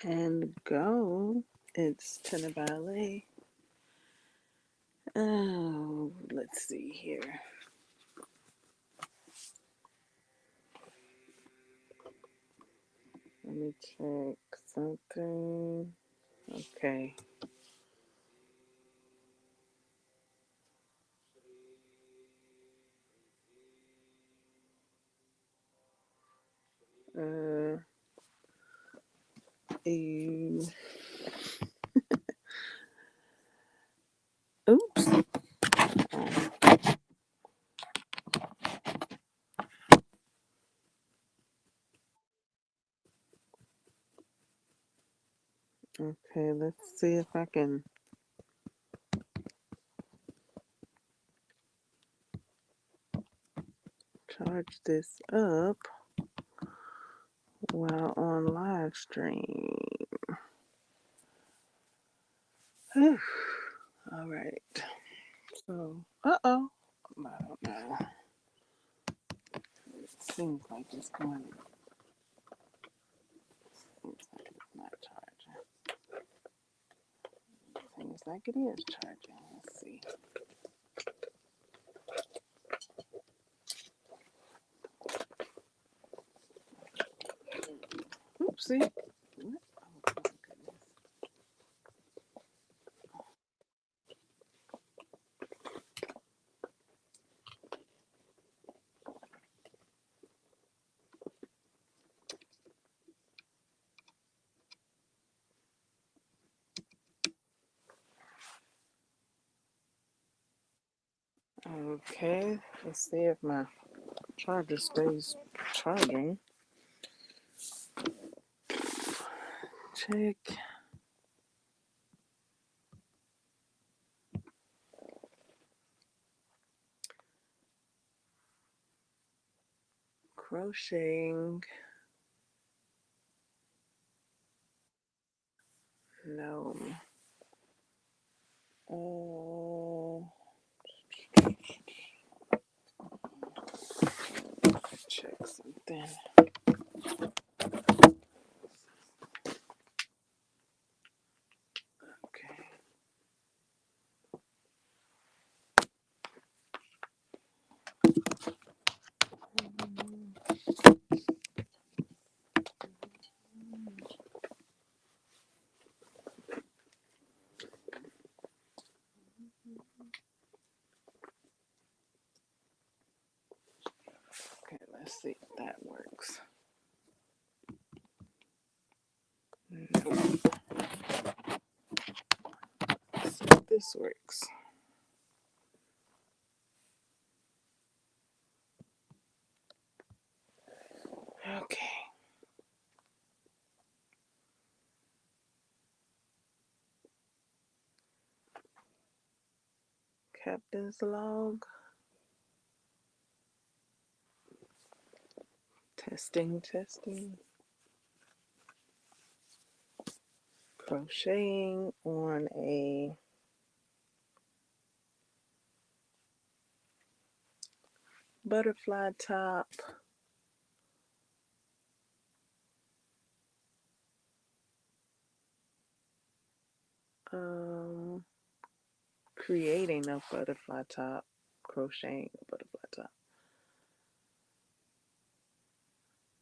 and go. It's D.I.V.A. Oh, let's see here. Let me check something. Okay. Uh, ew. Oops. Okay, let's see if I can charge this up while on live stream. All right. So, uh-oh. I don't know. It seems like it's going. Seems like it's not charging. Seems like it is charging. Let's see. Oopsie. What? Oh, my goodness. Okay, let's see if my charger stays charging. Check. Crocheting. No. Check something. Okay. Okay, let's see if that works. Nope. Let's see if this works. Okay. Captain's log. Testing, testing. Crocheting on a butterfly top. Creating a butterfly top. Crocheting a butterfly top.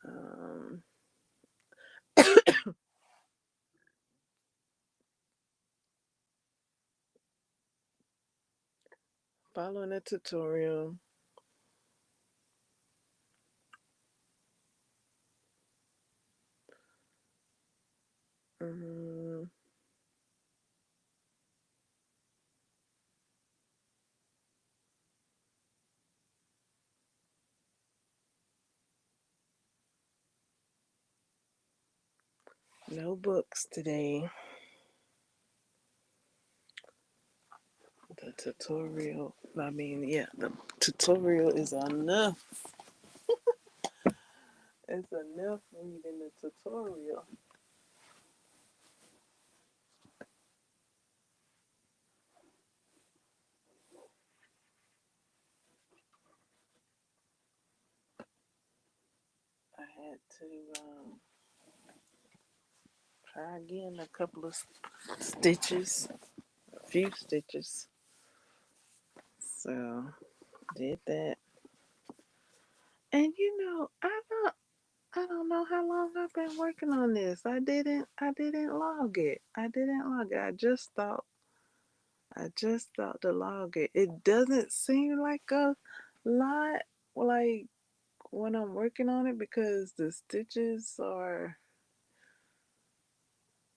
Um, following a tutorial. No books today. The tutorial, the tutorial is enough. It's enough reading the tutorial. I had to try again a couple of stitches, a few stitches. So did that. And I don't know how long I've been working on this. I didn't log it. I just thought to log it. It doesn't seem like a lot, like when I'm working on it, because the stitches are,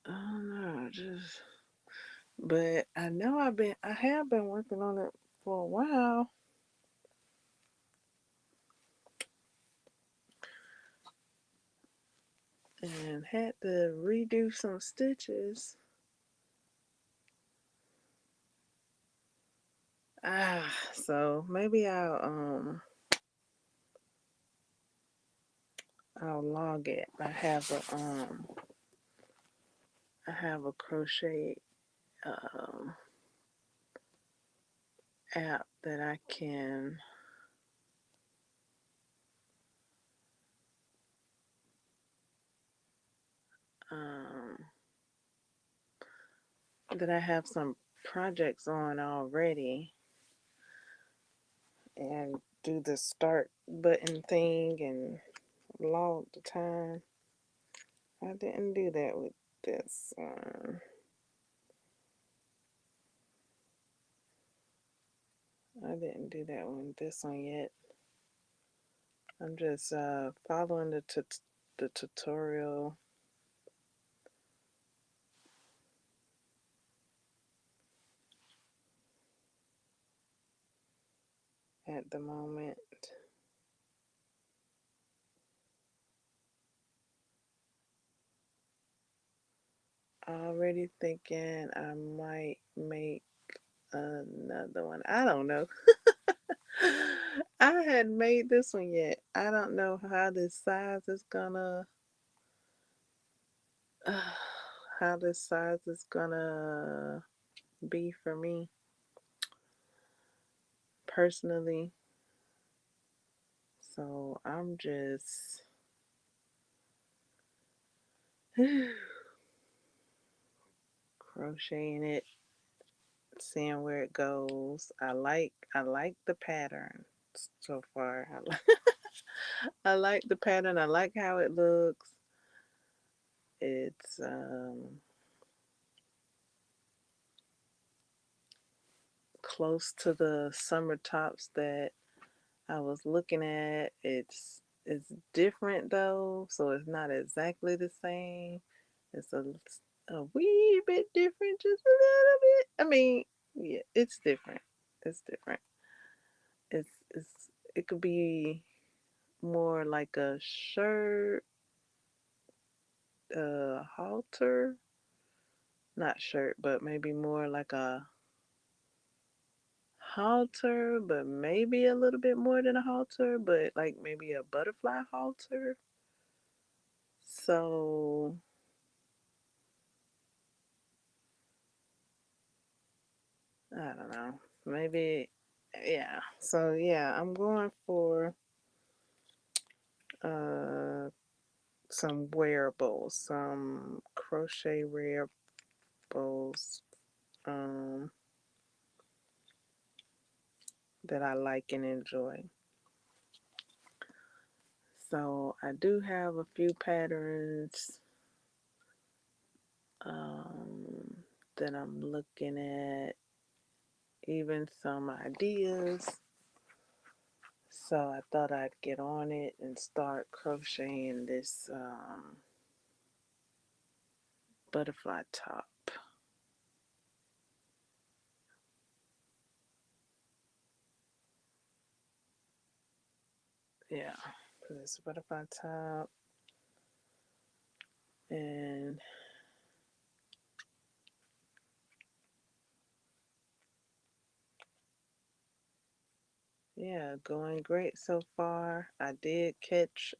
I don't know, just, but I have been working on it for a while, and had to redo some stitches. So maybe I'll log it. I have a crochet um app that I can um that I have some projects on already, and do the start button thing and log the time. I didn't do that with this one. I didn't do that one, this one yet. I'm just following the tutorial at the moment. Already thinking I might make another one. I don't know. I hadn't made this one yet. I don't know how this size is gonna how this size is gonna be for me personally. So I'm just crocheting it, seeing where it goes. I like the pattern so far. I like the pattern. I like how it looks. It's close to the summer tops that I was looking at. It's different though, so it's not exactly the same. It's a wee bit different, just a little bit. I mean, yeah, it's different. It's different. It could be more like a shirt, halter, not shirt, but maybe more like a halter, but maybe a little bit more than a halter, but like maybe a butterfly halter. So I don't know. Maybe, yeah. So yeah, I'm going for uh some wearables, some crochet wearables um that I like and enjoy. So I do have a few patterns that I'm looking at, even some ideas. So I thought I'd get on it and start crocheting this butterfly top. Yeah, this butterfly top, and yeah, going great so far. I did catch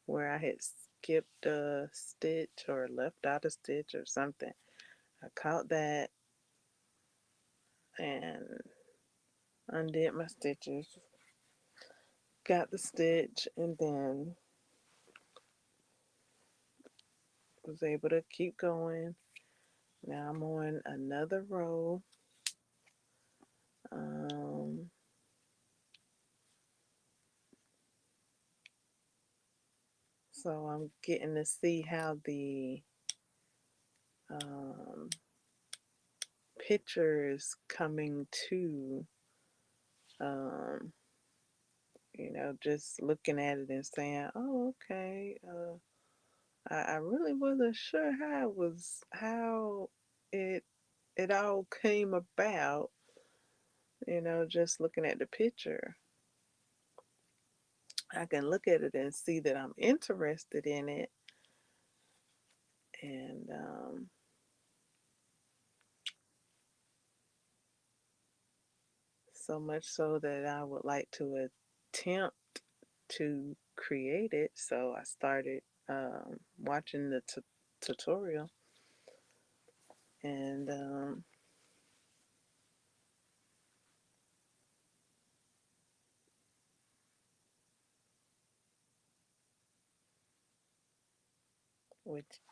where I had skipped a stitch or left out a stitch or something. I caught that and undid my stitches, got the stitch, and then was able to keep going. Now I'm on another row. So I'm getting to see how the picture is coming to, you know, just looking at it and saying, oh, okay. I really wasn't sure how it it all came about, you know, just looking at the picture. I can look at it and see that I'm interested in it, and so much so that I would like to attempt to create it. So I started watching the tutorial, and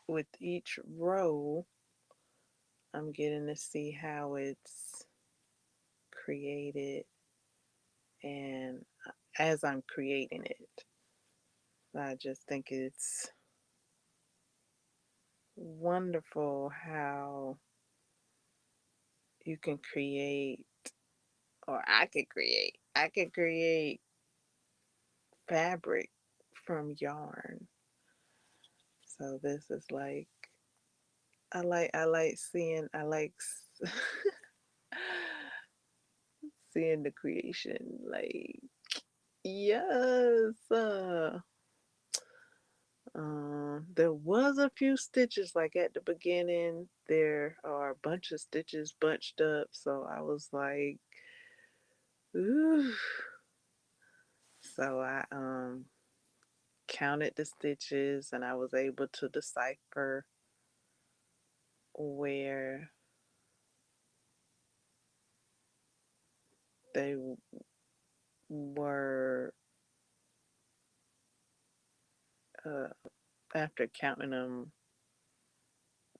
with each row, I'm getting to see how it's created, and as I'm creating it, I just think it's wonderful how you can create, or I could create fabric from yarn. So this is like, I like seeing, seeing the creation, like, yes. There was a few stitches like at the beginning. There are a bunch of stitches bunched up, so I was like, ooh. So I counted the stitches, and I was able to decipher where they were, uh, after counting them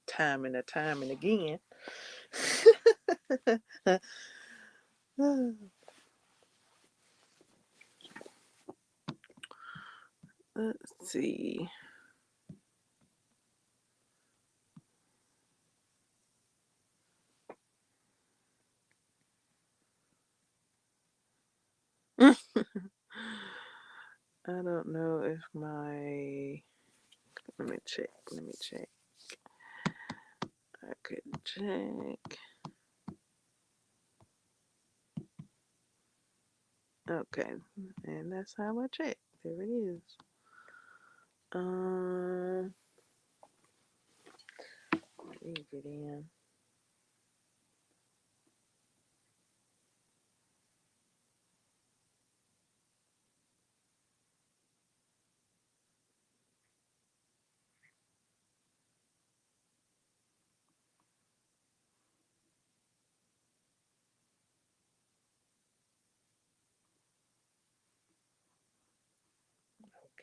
time and again. Let's see. I don't know if my, let me check. I could check. Okay, and that's how I check. There it is. Let me get in.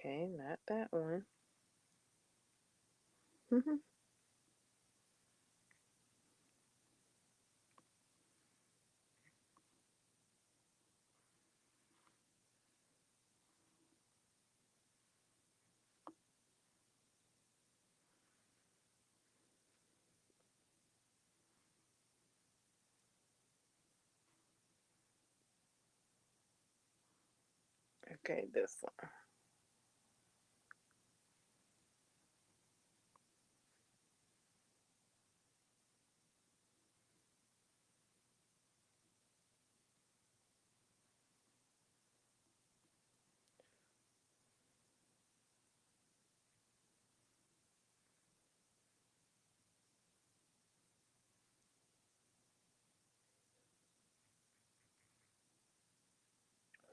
Okay, not that one. Okay, this one.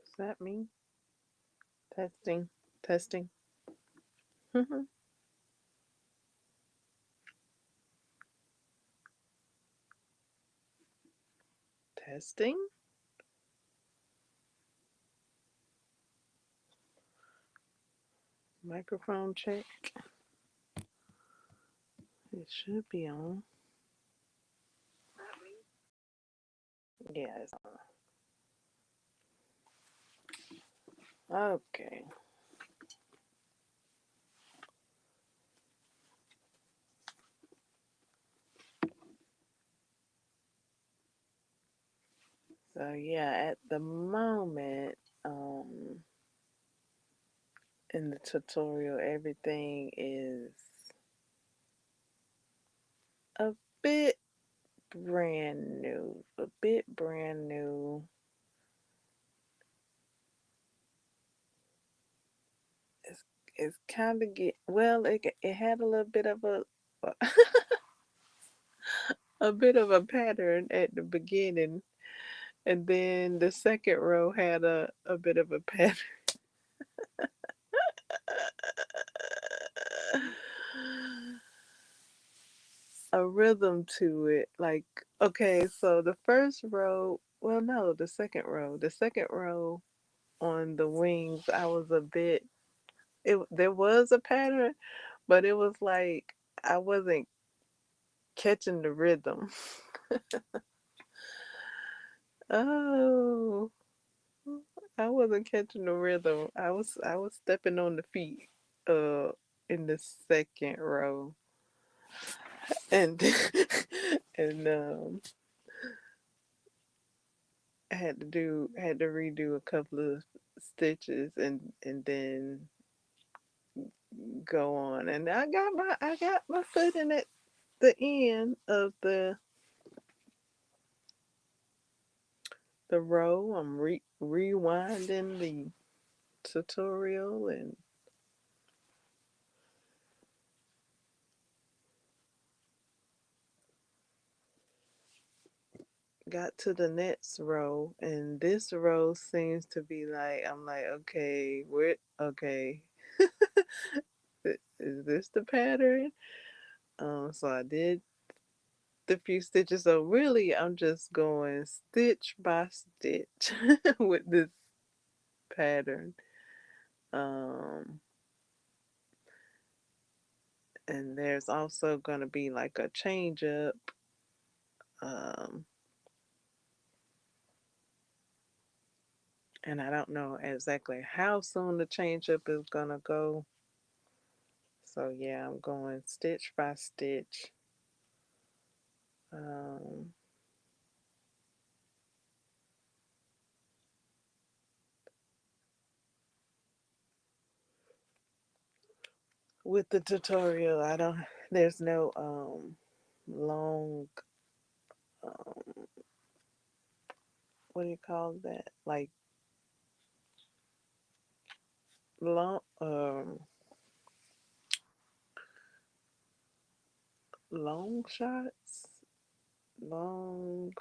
Does that mean? Testing, testing. Testing. Microphone check. It should be on. Yeah, it's on. Okay. So yeah, at the moment, in the tutorial, everything is a bit brand new. A bit brand new. It's it's kind of get well. It had a little bit of a bit of a pattern at the beginning, and then the second row had a bit of a pattern. A rhythm to it. Like, okay, so the first row, well, no, the second row on the wings, I was a bit, there was a pattern, but it was like I wasn't catching the rhythm. Oh, I wasn't catching the rhythm. I was stepping on the feet uh in the second row. And and I had to redo a couple of stitches and then go on. And I got my foot in at the end of the row. I'm rewinding the tutorial and got to the next row, and this row seems to be like, I'm like, okay, okay, is this the pattern? So I did the few stitches. So really, I'm just going stitch by stitch with this pattern. Um, and there's also going to be like a change up. Um, and I don't know exactly how soon the change up is going to go. So yeah, I'm going stitch by stitch. Um, with the tutorial, there's no long, um, what do you call that? Like long, long shots, long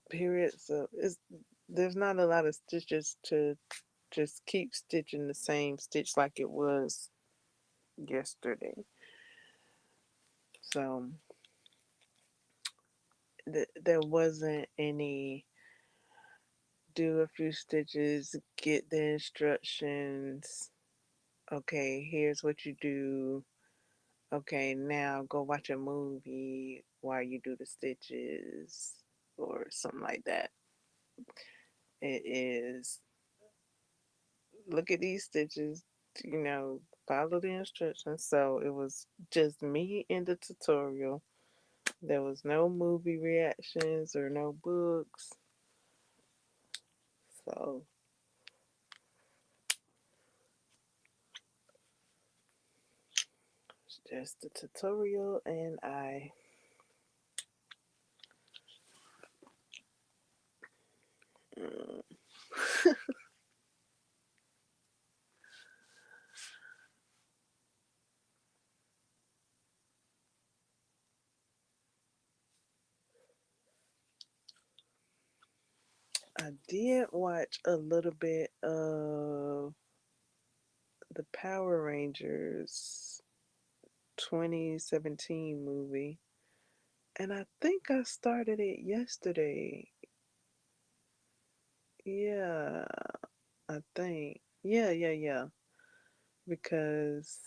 periods of, there's not a lot of stitches to just keep stitching the same stitch like it was yesterday. So there wasn't any do a few stitches, get the instructions. Okay, here's what you do. Okay, now go watch a movie while you do the stitches or something like that. It is look at these stitches, follow the instructions. So it was just me in the tutorial. There was no movie reactions or no books. So it's just the tutorial and I. I did watch a little bit of the Power Rangers 2017 movie, and I think I started it yesterday. Yeah, I think. Yeah, yeah, yeah. Because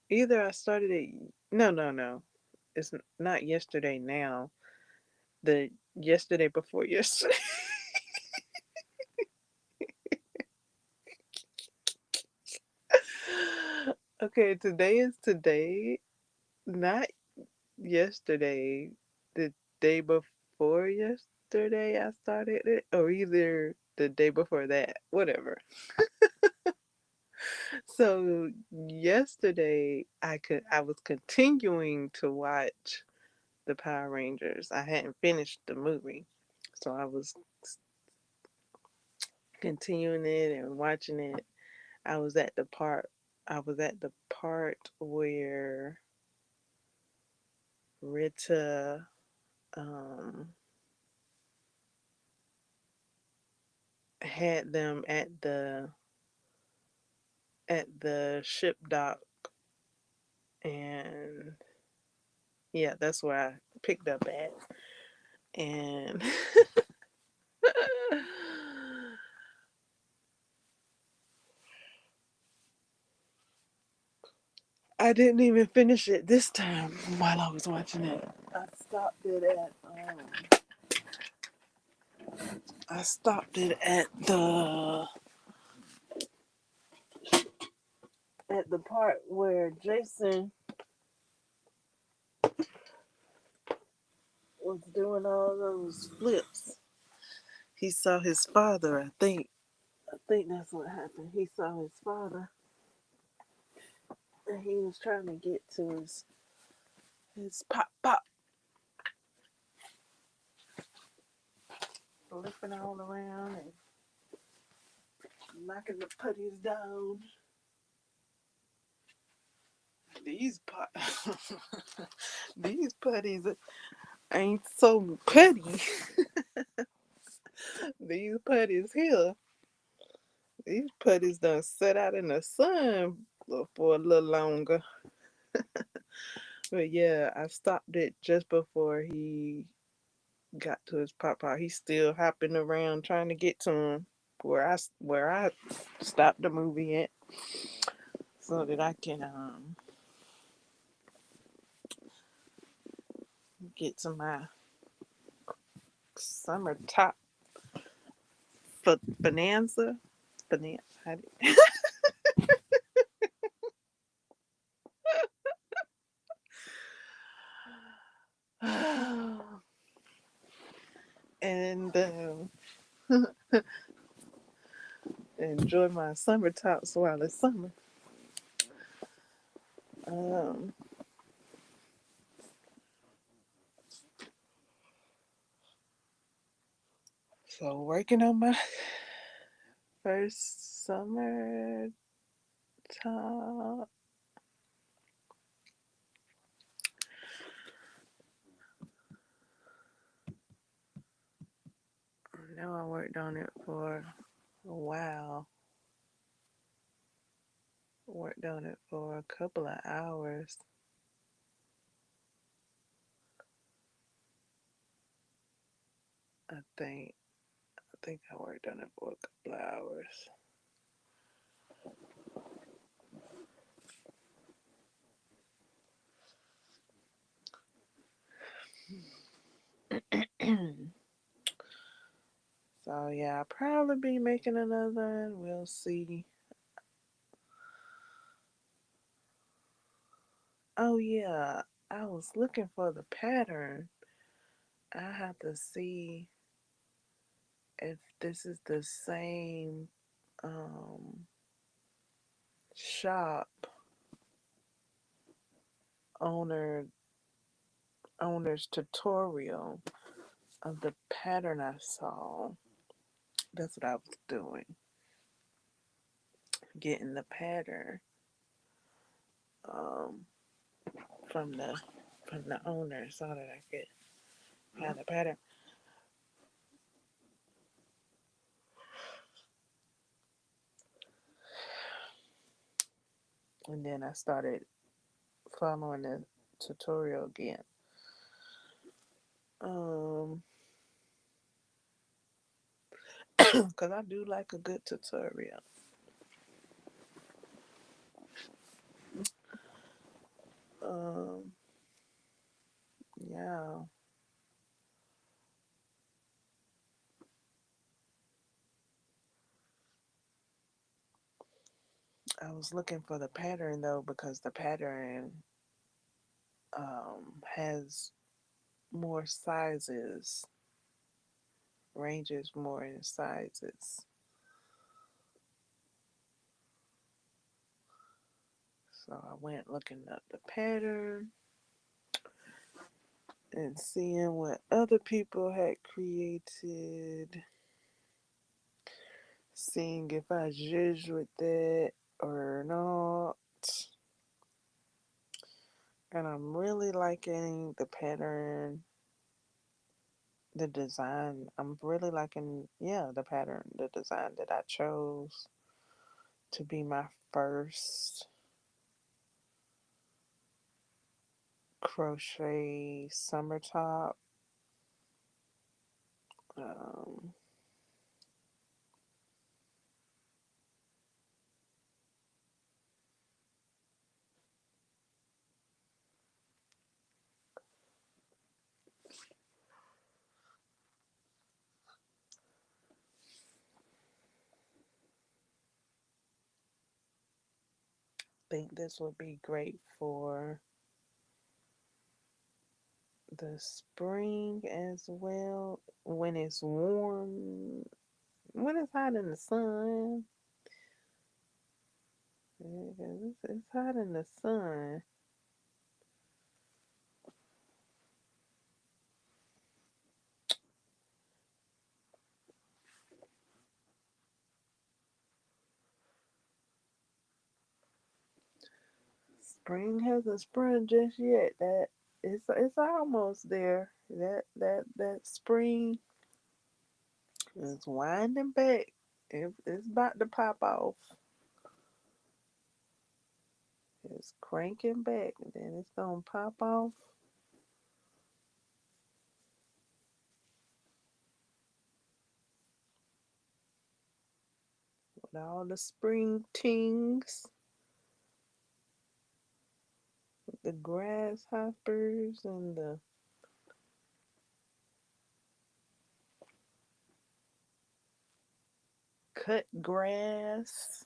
Either I started it. No. It's not yesterday now. The yesterday before yesterday. Okay, today is today, not yesterday. The day before yesterday I started it, or either the day before that, whatever. So yesterday I was continuing to watch the Power Rangers. I hadn't finished the movie. So I was continuing it and watching it. I was at the part I was at the part where Rita um had them at the ship dock, and yeah, that's where I picked up at. And I didn't even finish it this time while I was watching it. I stopped it at the part where Jason was doing all those flips. He saw his father, I think. I think that's what happened. He saw his father, and he was trying to get to his pop, flipping all around and knocking the putties down. These pop, these putties ain't so putty. These putties here, these putties done set out in the sun for a little longer. But yeah, I stopped it just before he got to his pop. He's still hopping around trying to get to him where I stopped the movie at, so that I can get to my summer top for bonanza. Bonanza. And enjoy my summer tops while it's summer. Um, so working on my first summer top. I know I worked on it for a while. Worked on it for a couple of hours. I think. I think I worked on it for a couple of hours. So yeah, I'll probably be making another one. We'll see. Oh yeah, I was looking for the pattern. I have to see if this is the same um, shop owner owner's tutorial of the pattern I saw. That's what I was doing, getting the pattern um, from the owner so that I could have the pattern. And then I started following the tutorial again. Because I do like a good tutorial. Um, yeah, I was looking for the pattern though because the pattern has more sizes, ranges more in sizes. So I went looking up the pattern and seeing what other people had created, seeing if I judged with that or not. And I'm really liking the pattern, the design. I'm really liking, yeah, the pattern, the design that I chose to be my first crochet summer top. Um, think this would be great for the spring as well when it's warm, when it's hot in the sun. Yeah, it's hot in the sun. Spring hasn't sprung just yet. That it's almost there. That spring is winding back. It's about to pop off. It's cranking back, and then it's gonna pop off with all the spring tings, the grasshoppers and the cut grass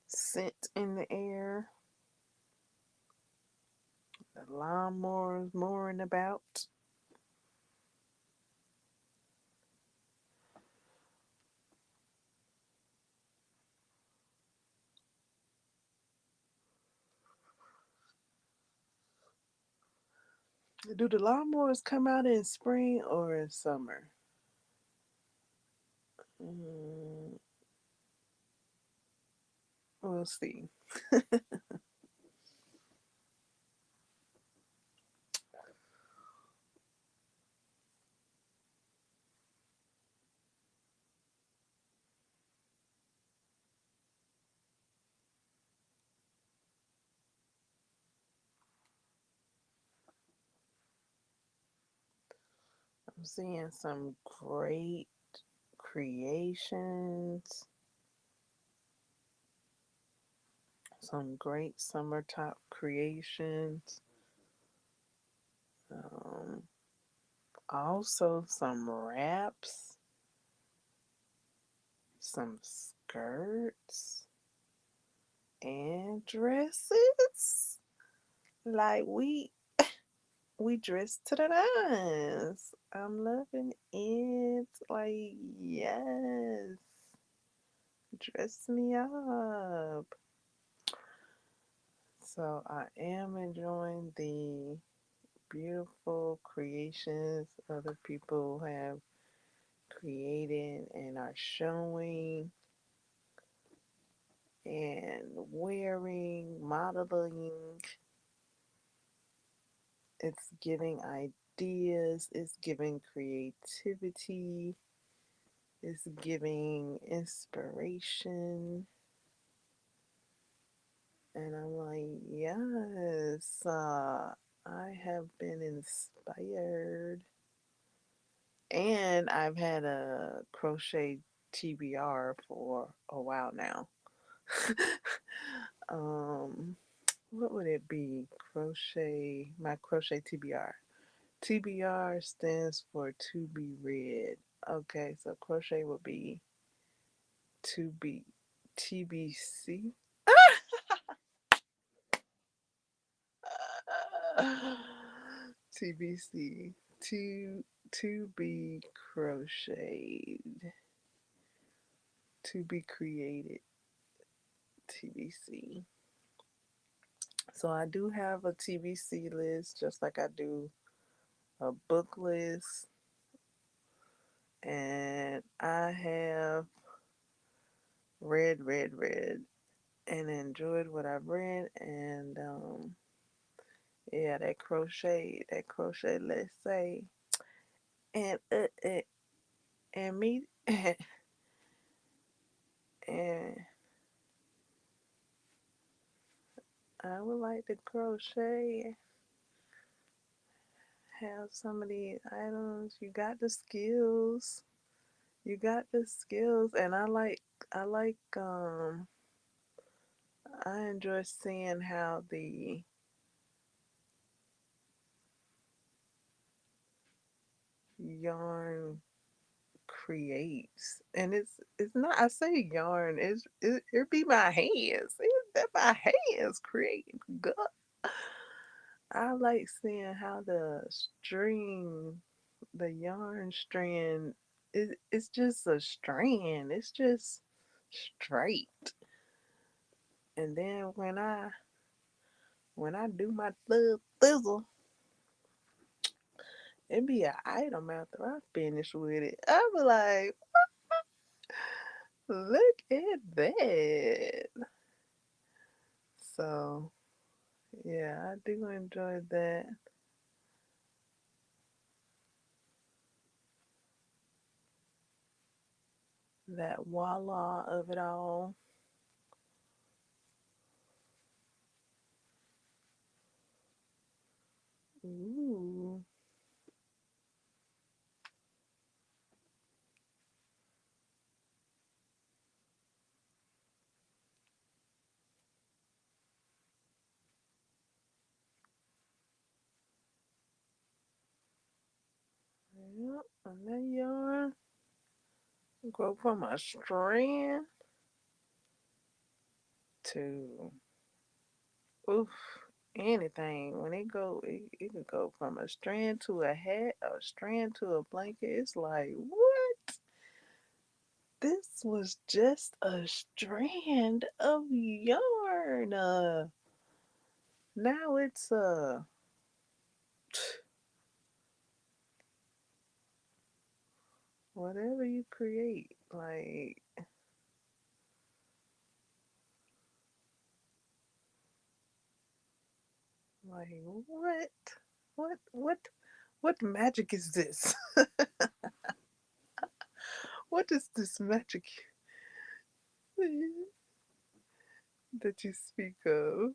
scent in the air. The lawnmowers mooring about. Do the lawnmowers come out in spring or in summer? Mm, we'll see. I'm seeing some great creations, some great summer top creations. Um, Also, some wraps, some skirts, and dresses. Like we dress to the nines. I'm loving it. Like yes, dress me up. So I am enjoying the beautiful creations other people have created and are showing and wearing, modeling. It's giving ideas, it's giving creativity, it's giving inspiration. And I'm like, yes, I have been inspired. And I've had a crochet TBR for a while now. what would it be? Crochet, my crochet TBR. TBR stands for to be read. Okay, so crochet would be to be TBC. TBC. To be crocheted. To be created. TBC. So I do have a TBC list, just like I do a book list, and I have read, and enjoyed what I've read, and yeah, that crochet, let's say, and me, and I would like to crochet, have some of these items. You got the skills, and I like I enjoy seeing how the yarn creates, and it's not, I say yarn, it be my hands, that my hands create. God, I like seeing how the yarn strand, it's just a strand, it's just straight. And then when I do my thizzle, it be an item after I finish with it. I be like, look at that. So yeah, I do enjoy that voila of it all. Ooh. Yep, and that yarn go from a strand to oof, anything. When it could go from a strand to a hat, a strand to a blanket. It's like, what? This was just a strand of yarn. Now it's whatever you create. Like what? What? What? What magic is this? What is this magic that you speak of?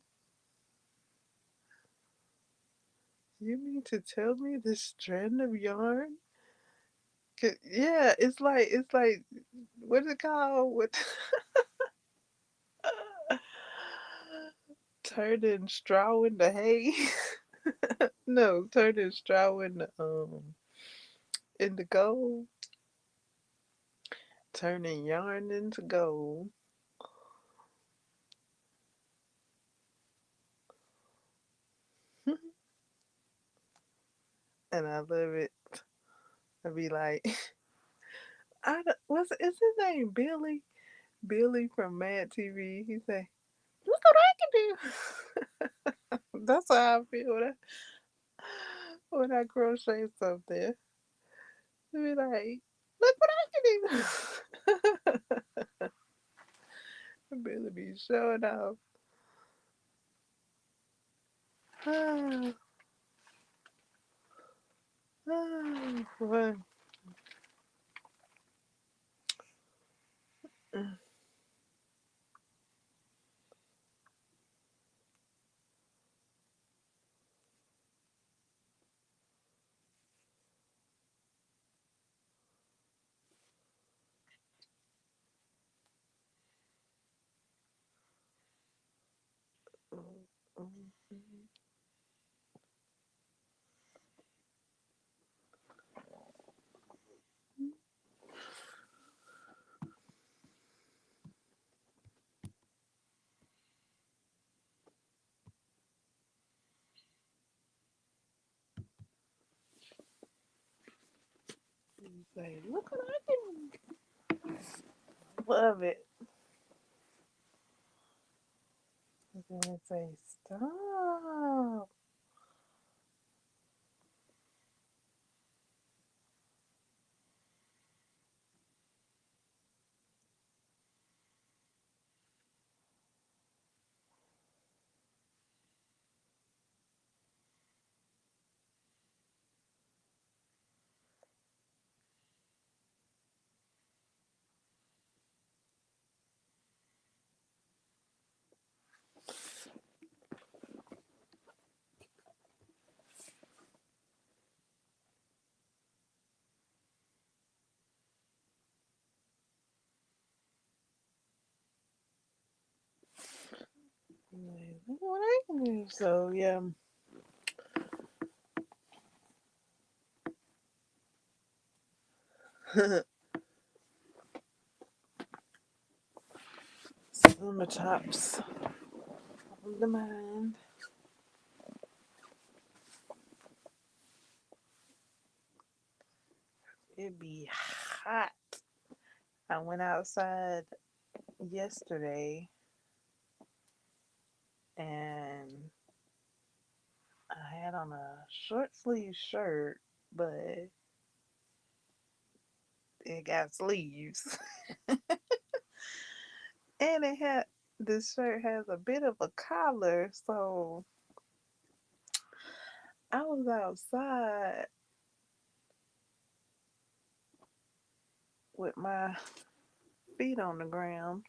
You mean to tell me this strand of yarn? Yeah, it's like what is it called? What turning straw into hay? No, turning straw into gold. Turning yarn into gold. And I love it. I'd be like, what's is his name? Billy? Billy from Mad TV. He say, look what I can do. That's how I feel when I crochet something. Be like, look what I can do. Billy be showing off. Ah, boy. Say, look what I can. Love it. And then it say, stop. Look what I can do. So yeah. Summer tops on the mind. It'd be hot. I went outside yesterday and I had on a short sleeve shirt, but it got sleeves. And this shirt has a bit of a collar, so I was outside with my feet on the ground,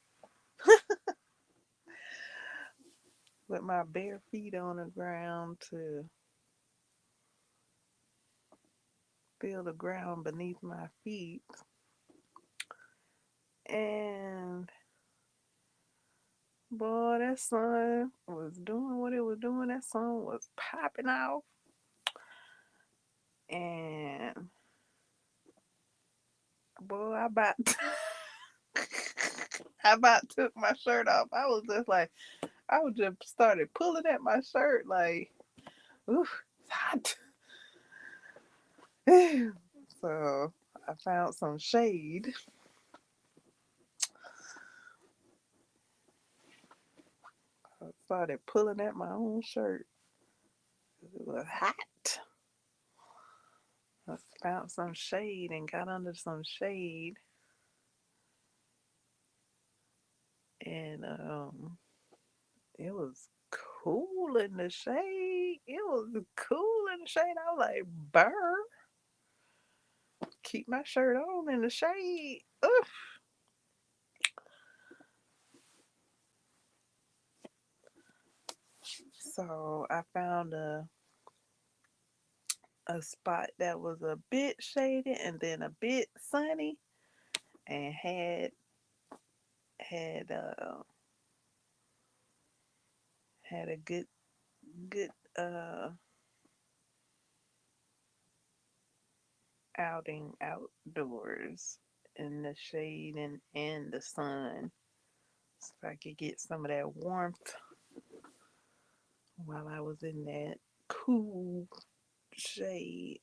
with my bare feet on the ground to feel the ground beneath my feet. And boy, that sun was doing what it was doing. That sun was popping off. And boy, I about took my shirt off. I was just started pulling at my shirt like, oof, it's hot. So I found some shade. I started pulling at my own shirt. It was hot. I found some shade and got under some shade. And it was cool in the shade. It was cool in the shade. I was like, burr. Keep my shirt on in the shade. Ugh. So I found a spot that was a bit shaded and then a bit sunny, and had had a good uh outing outdoors in the shade and the sun, so I could get some of that warmth while I was in that cool shade.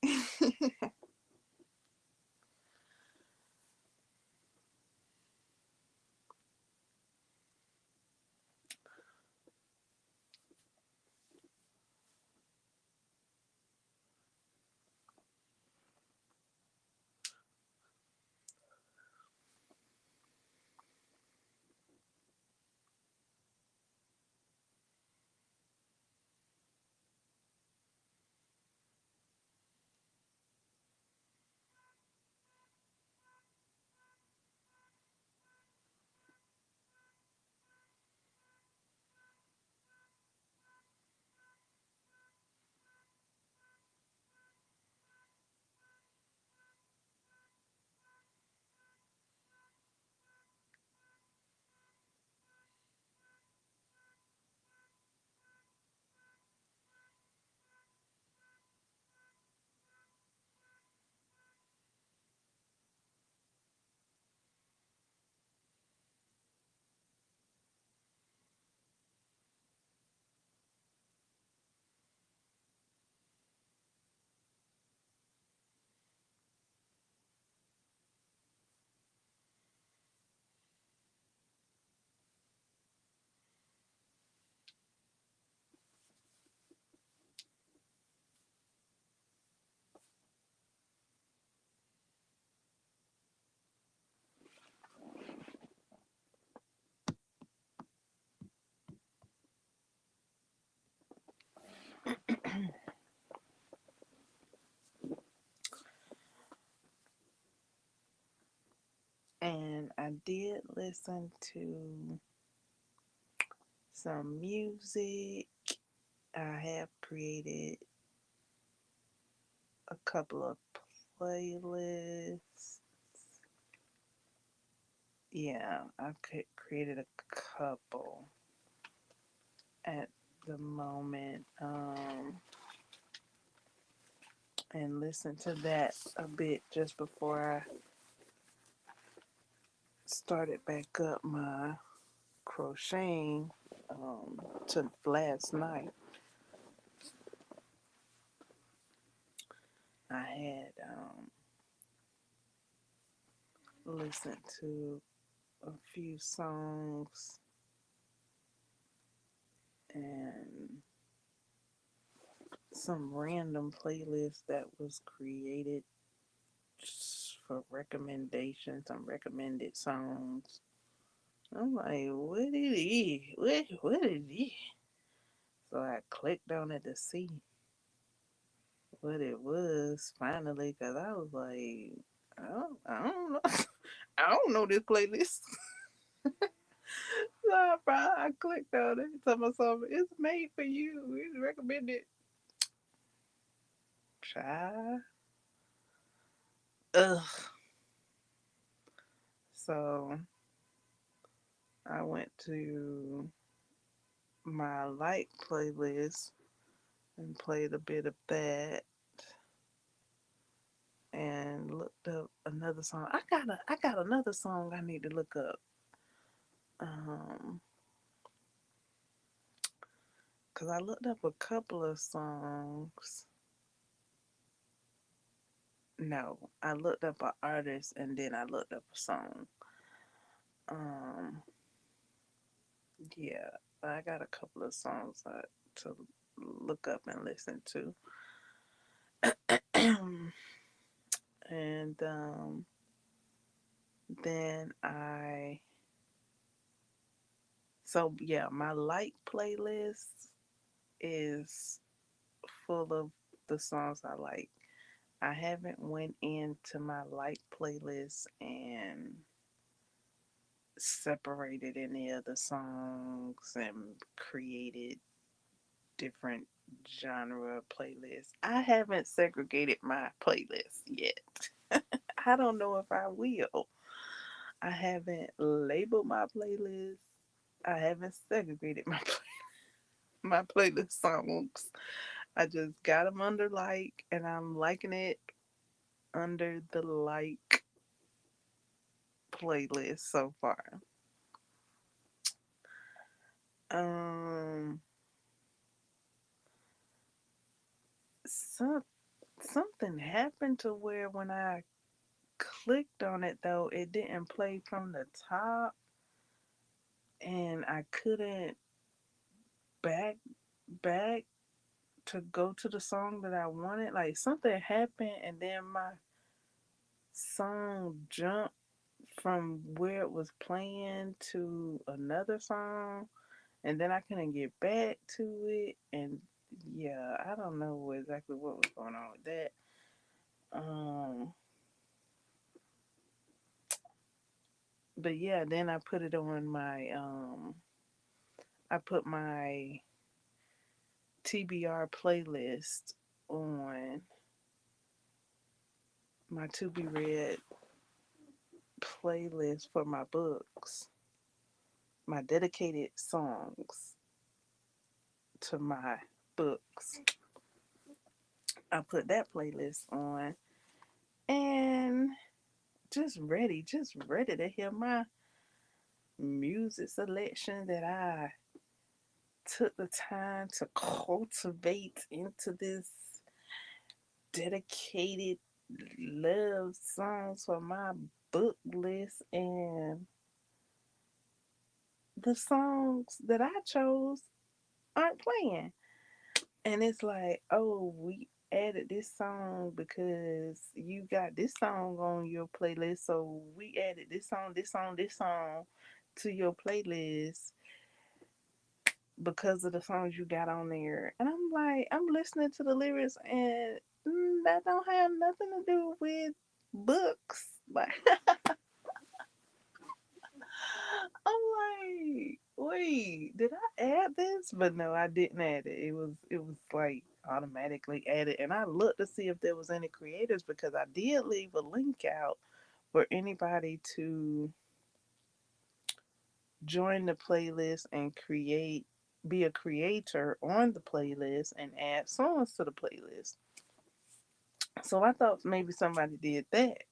did listen to some music. I have created a couple of playlists. Yeah, I created a couple at the moment, and listen to that a bit just before I started back up my crocheting, to last night. I had listened to a few songs and some random playlist that was created for recommendations, some recommended songs. I'm like, what is it? What is it? So I clicked on it to see what it was finally, because I was like, I don't know. I don't know this playlist. So I clicked on it. Told myself, it's made for you. It's recommended. Child. Ugh. So I went to my like playlist and played a bit of that and looked up another song. I got another song I need to look up. Um, cause I looked up a couple of songs. No, I looked up an artist and then I looked up a song. Um, yeah, I got a couple of songs to look up and listen to. And then so yeah, my like playlist is full of the songs I like. I haven't went into my like playlist and separated any of the songs and created different genre playlists. I haven't segregated my playlist yet. I don't know if I will. I haven't labeled my playlist. I haven't segregated my playlist songs. I just got them under like, and I'm liking it under the like playlist so far. Um, some something happened to where when I clicked on it though, it didn't play from the top, and I couldn't back back to go to the song that I wanted. Like something happened, and then my song jumped from where it was playing to another song, and then I couldn't get back to it. And yeah, I don't know exactly what was going on with that. Um, but yeah, then I put it on my I put my TBR playlist on my to be read playlist for my books, my dedicated songs to my books. I put that playlist on and just ready to hear my music selection that I took the time to cultivate into this dedicated love songs for my book list. And the songs that I chose aren't playing. And it's like, oh, we added this song because you got this song on your playlist. So we added this song to your playlist because of the songs you got on there. And I'm like, I'm listening to the lyrics and that don't have nothing to do with books. Like, like, wait, did I add this? But no, I didn't add it. It was like automatically added, and I looked to see if there was any creators because I did leave a link out for anybody to join the playlist and be a creator on the playlist and add songs to the playlist. So I thought maybe somebody did that.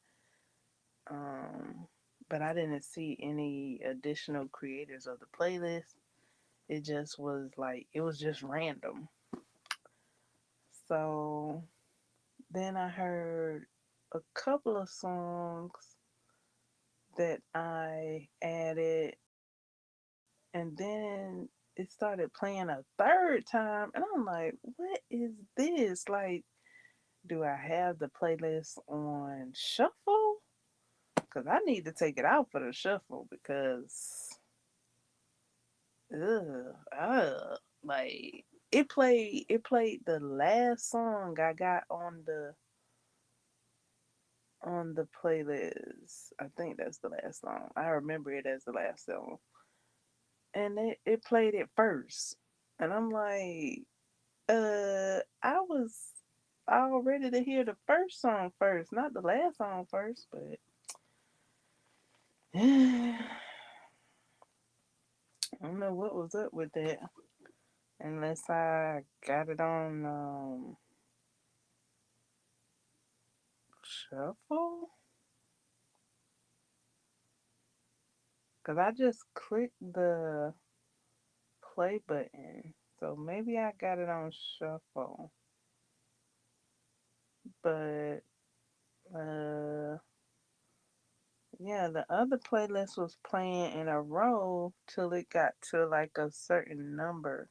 Um, but I didn't see any additional creators of the playlist. It just was like, it was just random. So then I heard a couple of songs that I added, and then it started playing a third time, and I'm like, what is this? Like, do I have the playlist on shuffle? Because I need to take it out for the shuffle because, like it played the last song I got on the playlist. I think that's the last song. I remember it as the last song. And it played it first. And I'm like, I was all ready to hear the first song first, not the last song first, but I don't know what was up with that. Unless I got it on shuffle. Because I just clicked the play button. So maybe I got it on shuffle. But yeah, the other playlist was playing in a row till it got to like a certain number.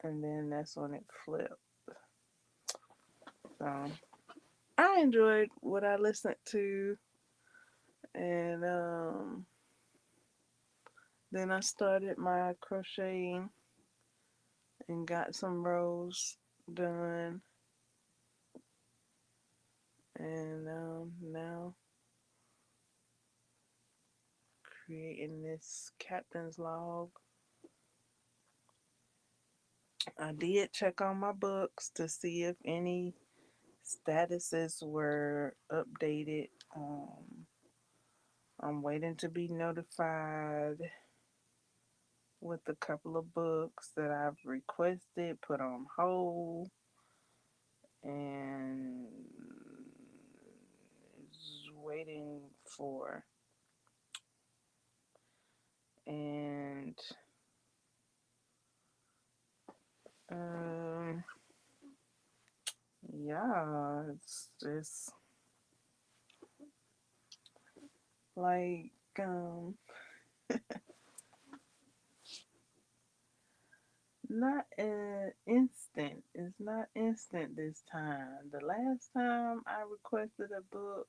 And then that's when it flipped. So I enjoyed what I listened to. And then I started my crocheting and got some rows done. And now creating this captain's log. I did check on my books to see if any statuses were updated. I'm waiting to be notified with a couple of books that I've requested, put on hold, and is waiting for. And um, yeah, it's like not an instant. It's not instant this time. The last time I requested a book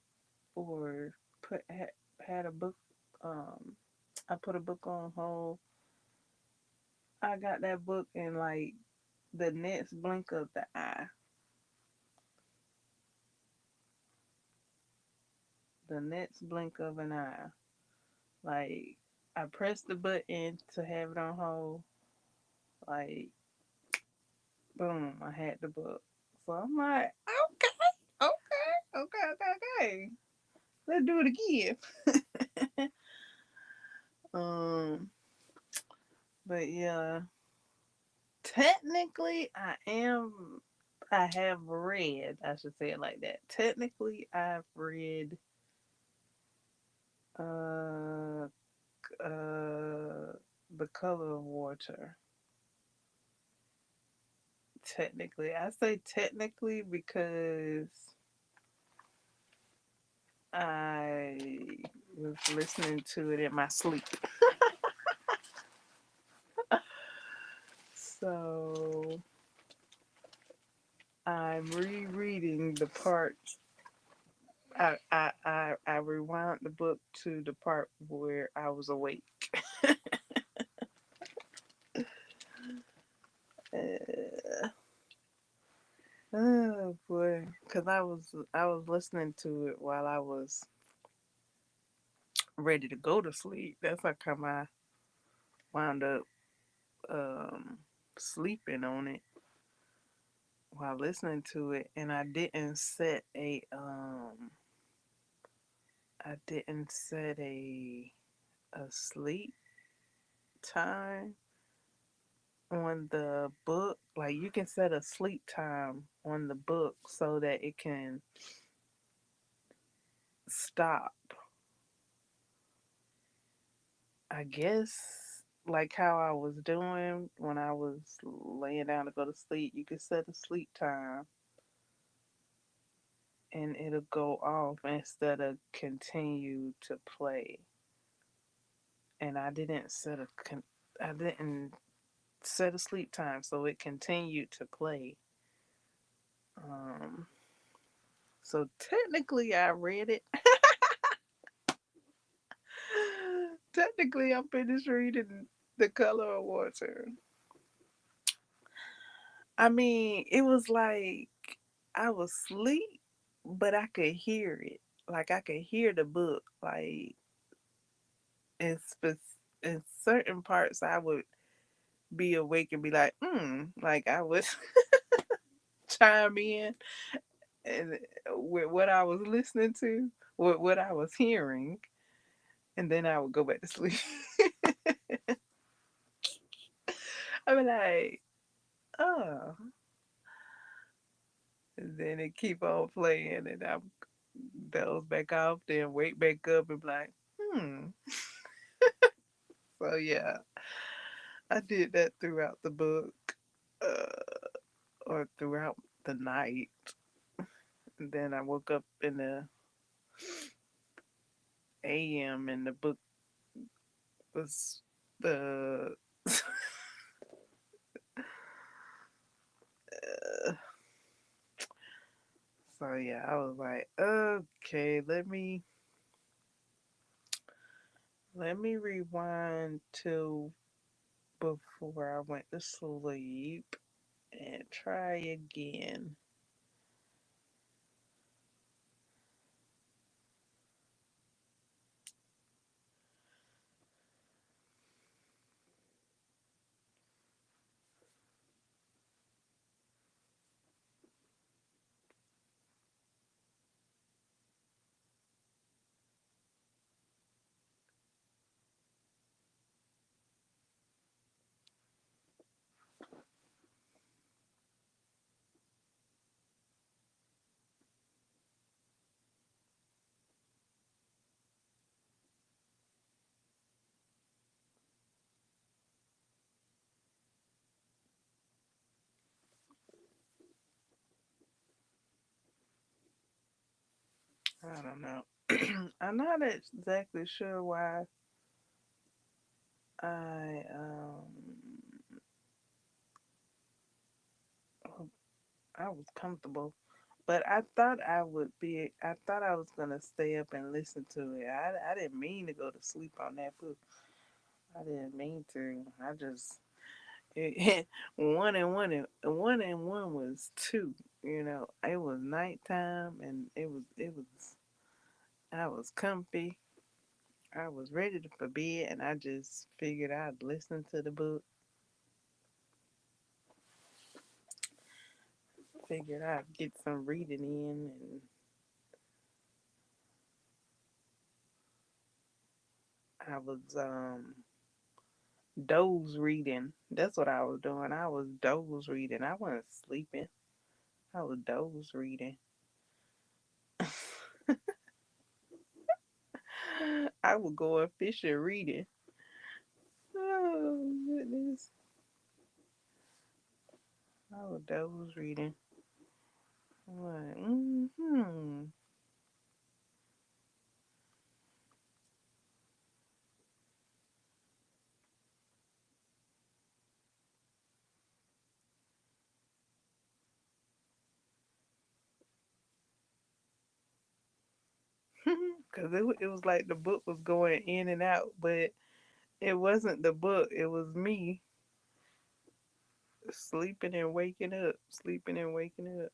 or had a book, um, I put a book on hold. I got that book in like the next blink of the eye. The next blink of an eye. Like I pressed the button to have it on hold. Like boom, I had the book. So I'm like, okay, okay, okay, okay, okay. Let's do it again. um, but yeah, technically, I have read. I should say it like that. Technically, I've read uh the Color of Water. Technically, I say technically because I was listening to it in my sleep. So I'm rereading the parts. I rewound the book to the part where I was awake. Uh, oh boy, because I was listening to it while I was ready to go to sleep. That's how come I wound up um, sleeping on it while listening to it, and I didn't set a sleep time on the book. Like you can set a sleep time on the book so that it can stop. I guess like how I was doing when I was laying down to go to sleep, you can set a sleep time and it'll go off instead of continue to play. And I didn't set a sleep time, so it continued to play. Um, so technically, I read it. Technically, I'm finished reading The Color of Water. I mean, it was like I was asleep, but I could hear it. Like I could hear the book. Like in in certain parts, I would be awake and be like, like I would chime in and with what I was listening to, with what I was hearing, and then I would go back to sleep. I'd be like, oh, and then it keep on playing, and I doze back off, then wake back up and be like, hmm. So yeah, I did that throughout the book, or throughout the night. And then I woke up in the AM, and the book was the. So yeah, I was like, okay, let me rewind to before I went to sleep and try again. I don't know. I'm not exactly sure why I I was comfortable, but I thought I was gonna stay up and listen to it. I didn't mean to go to sleep on that book. I didn't mean to. I just one and one was two. It was nighttime, and it was I was comfy. I was ready for bed, and I just figured I'd listen to the book. Figured I'd get some reading in, and I was doze reading. That's what I was doing. I was doze reading. I wasn't sleeping. I was doze reading. I would go and fishing reading. Oh goodness. I was doze reading. I'm like, mm-hmm. Because it was like the book was going in and out, but it wasn't the book. It was me sleeping and waking up, sleeping and waking up,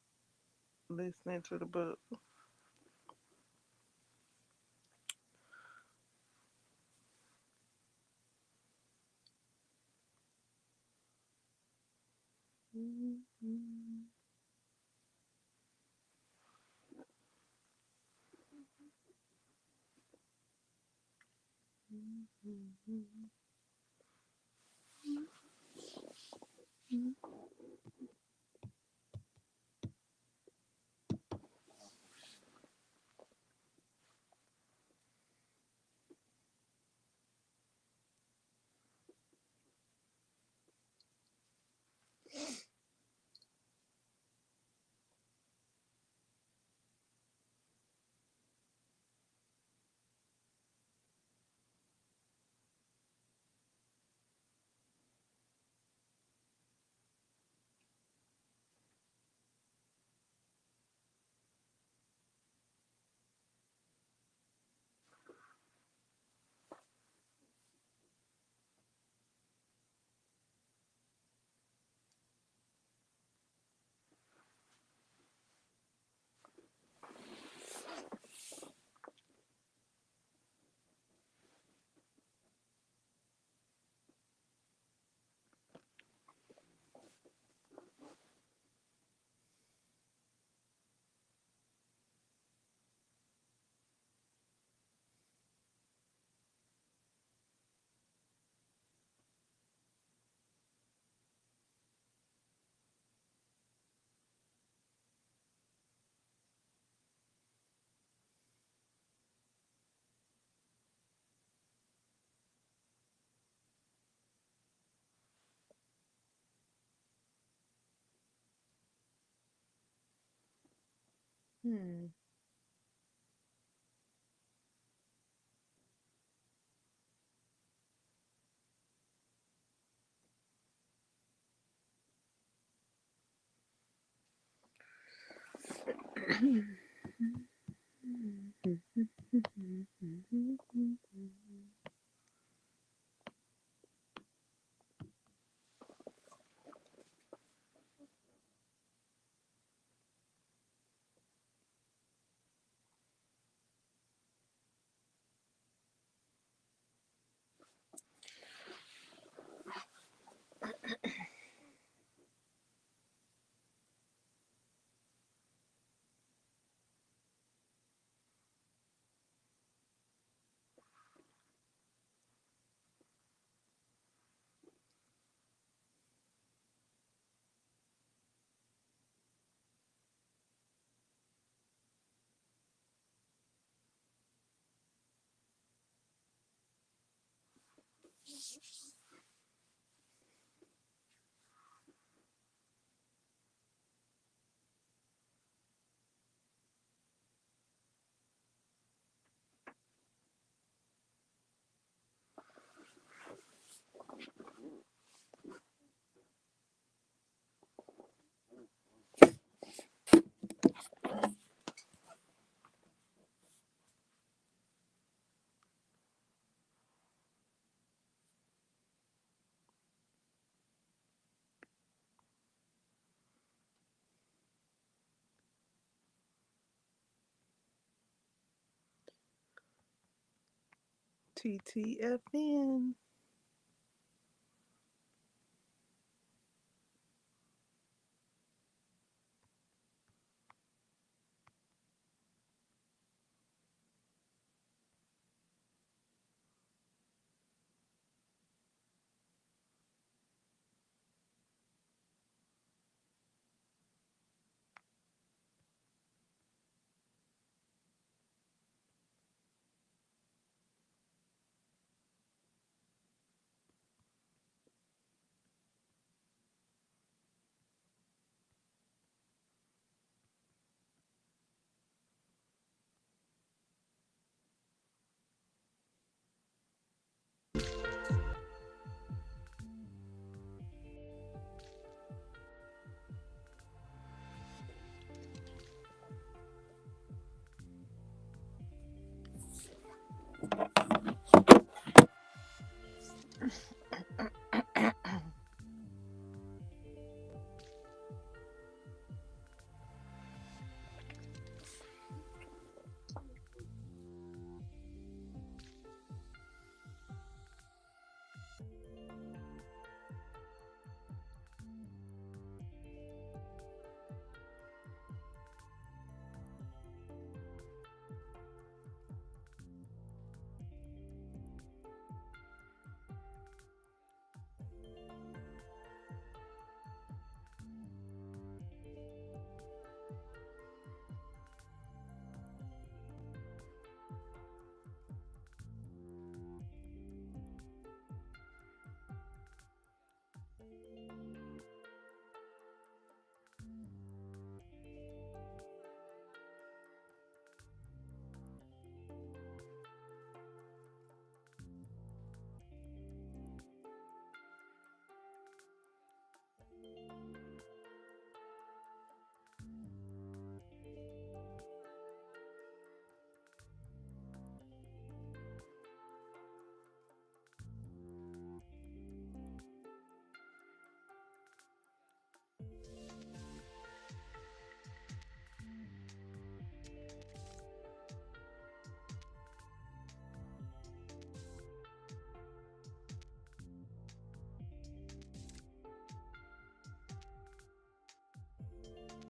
listening to the book. TTFN.